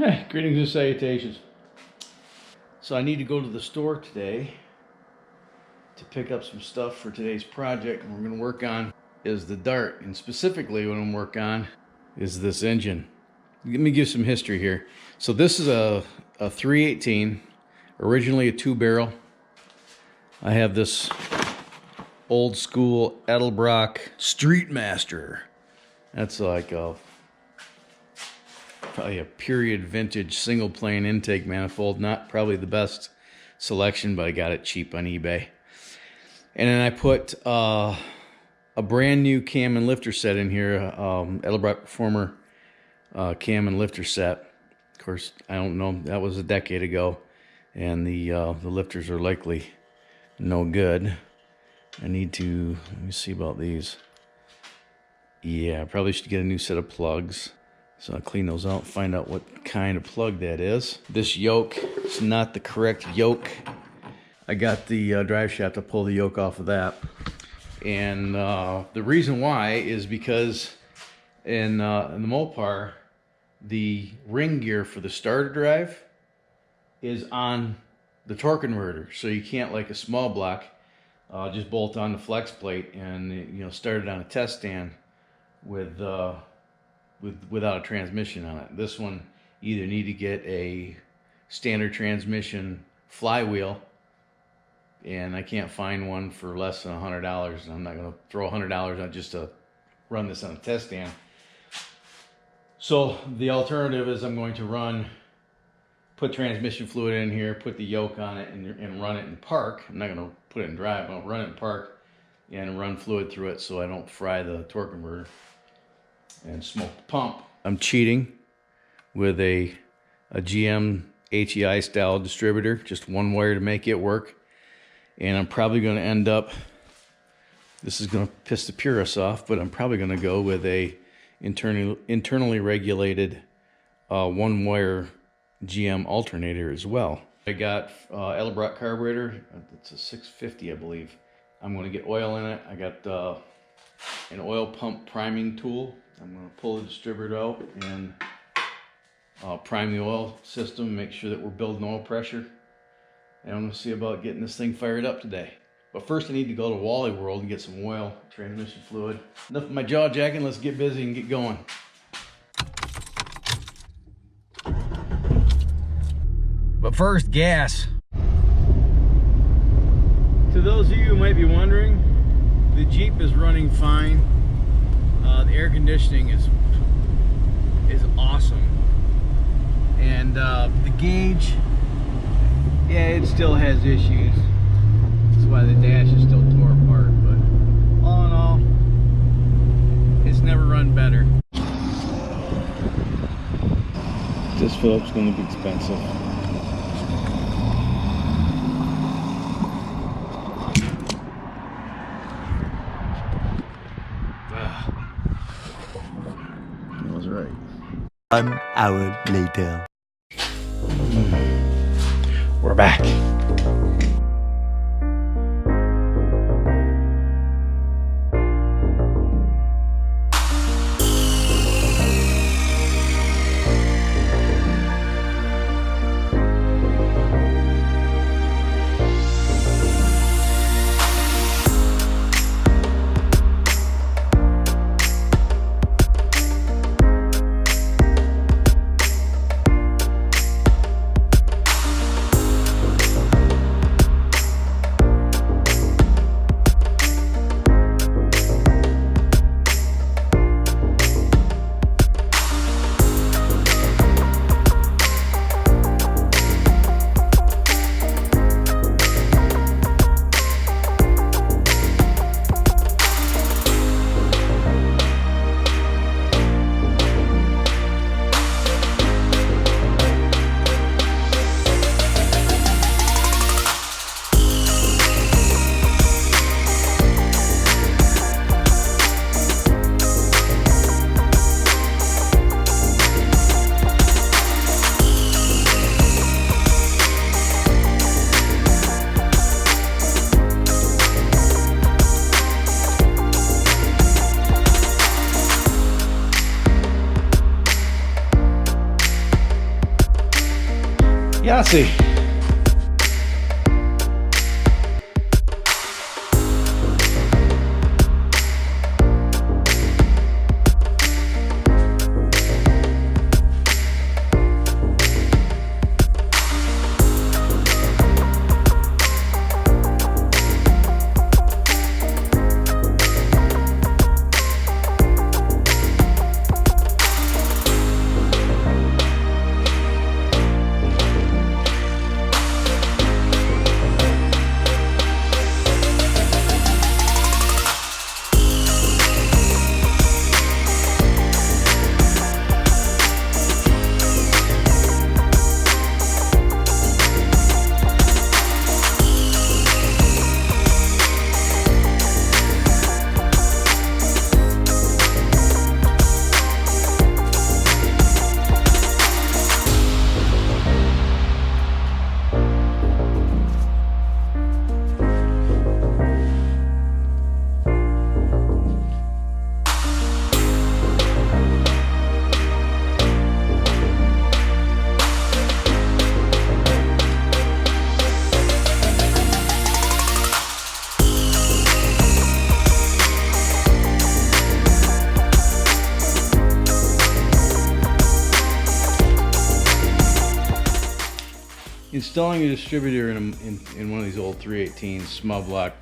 Greetings and salutations. So I need to go to the store today to pick up some stuff for today's project. And we're going to work on is the Dart, and specifically what I'm going to work on is this engine. Let me give some history here. So this is a 318, originally a 2-barrel. I have this old school Dzlfreek Streetmaster. That's like probably a period vintage single plane intake manifold. Not probably the best selection, but I got it cheap on eBay. And then I put a brand new cam and lifter set in here, Dzlfreek Performer cam and lifter set. Of course, I don't know, that was a decade ago, and the lifters are likely no good. I need to, let me see about these. Yeah, I probably should get a new set of plugs. So I'll clean those out, find out what kind of plug that is. This yoke is not the correct yoke. I got the drive shaft to pull the yoke off of that. And the reason why is because in the Mopar, the ring gear for the starter drive is on the torque converter. So you can't, like a small block, just bolt on the flex plate and start it on a test stand without a transmission on it. This one, you either need to get a standard transmission flywheel, and I can't find one for less than $100, and I'm not going to throw $100 on just to run this on a test stand. So the alternative is I'm going to put transmission fluid in here, put the yoke on it, and run it in park. I'm not going to put it in drive. I'll run it in park and run fluid through it so I don't fry the torque converter and smoke the pump. I'm cheating with a GM HEI style distributor, just one wire to make it work. And I'm probably going to end up, this is going to piss the purists off, but I'm probably going to go with a internally regulated one wire GM alternator as well. I got Dzlfreek carburetor. It's a 650, I believe. I'm going to get oil in it. I got an oil pump priming tool. I'm going to pull the distributor out and prime the oil system, make sure that we're building oil pressure. And I'm going to see about getting this thing fired up today. But first I need to go to Wally World and get some oil, transmission fluid. Enough of my jaw jacking, let's get busy and get going. But first, gas. To those of you who might be wondering, the Jeep is running fine. The air conditioning is awesome. And the gauge, yeah, it still has issues. That's why the dash is still tore apart, but all in all, it's never run better. This fill-up's gonna be expensive. That was right. 1 hour later. We're back. Yahtzee. Installing a distributor in one of these old 318 small block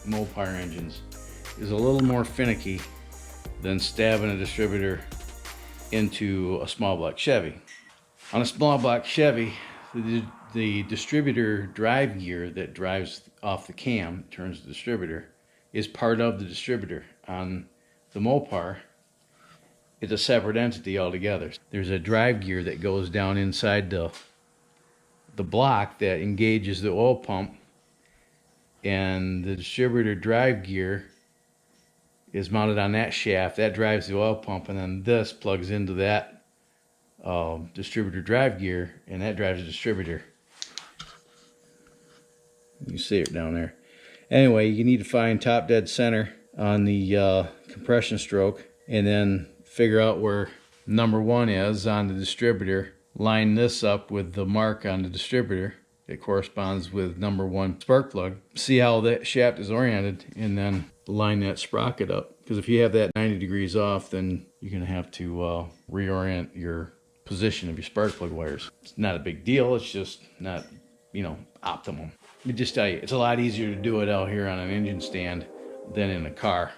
Mopar engines is a little more finicky than stabbing a distributor into a small block Chevy. On a small block Chevy, the distributor drive gear that drives off the cam, turns the distributor, is part of the distributor. On the Mopar, it's a separate entity altogether. There's a drive gear that goes down inside the block that engages the oil pump, and the distributor drive gear is mounted on that shaft that drives the oil pump, and then this plugs into that distributor drive gear, and that drives the distributor. You see it down there. Anyway, you need to find top dead center on the compression stroke, and then figure out where number 1 is on the distributor. Line this up with the mark on the distributor that corresponds with number 1 spark plug. See how that shaft is oriented, and then line that sprocket up. Because if you have that 90 degrees off, then you're going to have to reorient your position of your spark plug wires. It's not a big deal, it's just not, optimum. Let me just tell you, it's a lot easier to do it out here on an engine stand than in a car.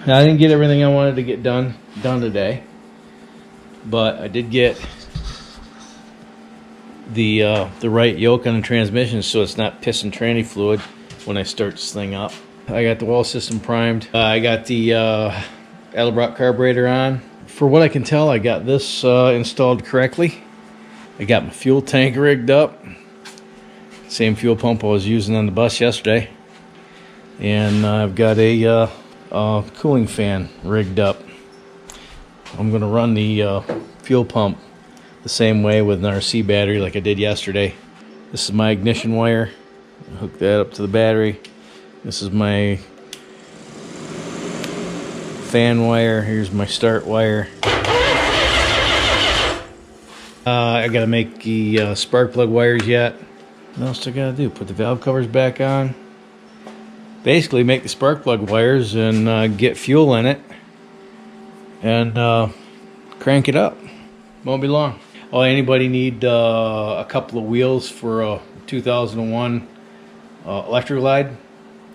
Now, I didn't get everything I wanted to get done today, but I did get the right yoke on the transmission, so it's not pissing tranny fluid when I start this thing up. I got the wall system primed. I got the Edelbrock carburetor on. For what I can tell, I got this installed correctly. I got my fuel tank rigged up. Same fuel pump I was using on the bus yesterday. And I've got a cooling fan rigged up. I'm going to run the fuel pump the same way with an RC battery like I did yesterday. This is my ignition wire. Hook that up to the battery. This is my fan wire. Here's my start wire. I gotta make the spark plug wires yet. What else do I gotta do? Put the valve covers back on. Basically make the spark plug wires and get fuel in it and crank it up. Won't be long. Oh, anybody need a couple of wheels for a 2001 Electroglide?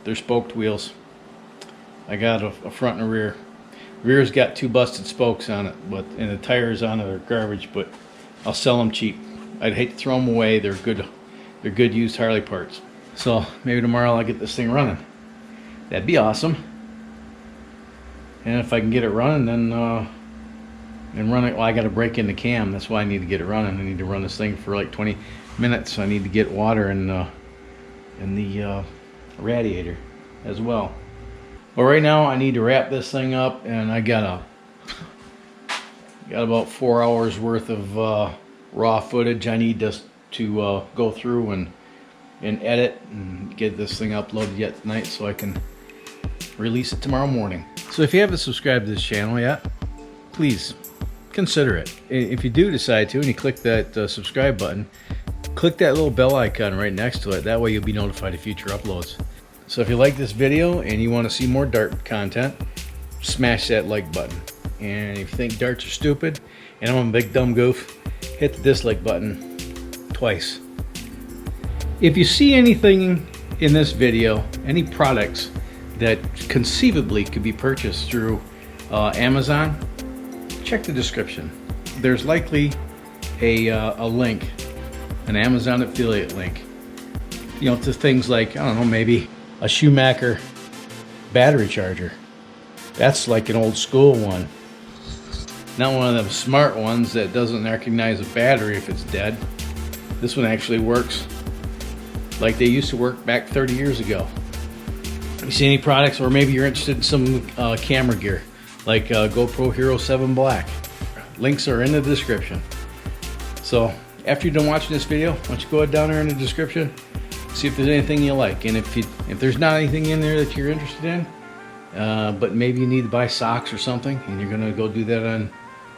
They're spoked wheels. I got a front and a rear. Rear's got 2 busted spokes on it, and the tires on it are garbage, but I'll sell them cheap. I'd hate to throw them away. They're good used Harley parts. So maybe tomorrow I'll get this thing running. That'd be awesome. And if I can get it running, then and run it. Well, I got to break in the cam. That's why I need to get it running. I need to run this thing for like 20 minutes. I need to get water in the radiator as well. Well, right now I need to wrap this thing up, and I got about 4 hours worth of raw footage I need to go through and edit and get this thing uploaded yet tonight so I can release it tomorrow morning. So if you haven't subscribed to this channel yet, please consider it. If you do decide to, and you click that subscribe button, click that little bell icon right next to it. That way you'll be notified of future uploads. So if you like this video and you want to see more dart content, smash that like button. And if you think darts are stupid and I'm a big dumb goof, hit the dislike button twice. If you see anything in this video, any products that conceivably could be purchased through Amazon, check the description. There's likely a link, an Amazon affiliate link, you know, to things like, I don't know, maybe a Schumacher battery charger. That's like an old school one. Not one of them smart ones that doesn't recognize a battery if it's dead. This one actually works like they used to work back 30 years ago. You see any products, or maybe you're interested in some camera gear like GoPro Hero 7 Black. Links are in the description. So after you're done watching this video, why don't you go down there in the description, see if there's anything you like. And if there's not anything in there that you're interested in, but maybe you need to buy socks or something, and you're gonna go do that on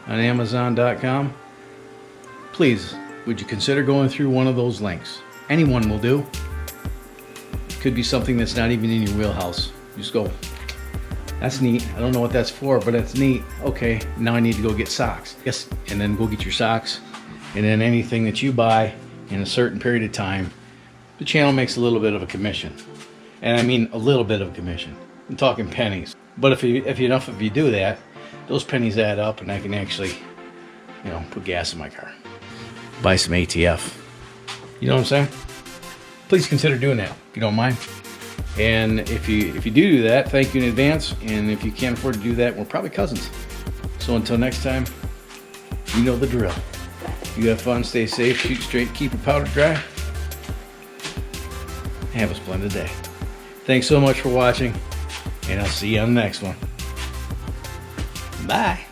Amazon.com, please, would you consider going through one of those links? Anyone will do. Could be something that's not even in your wheelhouse. You just go, that's neat. I don't know what that's for, but it's neat. Okay, now I need to go get socks. Yes, and then go get your socks. And then anything that you buy in a certain period of time, the channel makes a little bit of a commission. And I mean a little bit of a commission. I'm talking pennies. But if you do that, those pennies add up, and I can actually, you know, put gas in my car. Buy some ATF. You know what I'm saying? Please consider doing that if you don't mind. And if you do that, thank you in advance. And if you can't afford to do that, we're probably cousins. So until next time, you know the drill. You have fun, stay safe, shoot straight, keep your powder dry. Have a splendid day. Thanks so much for watching, and I'll see you on the next one. Bye.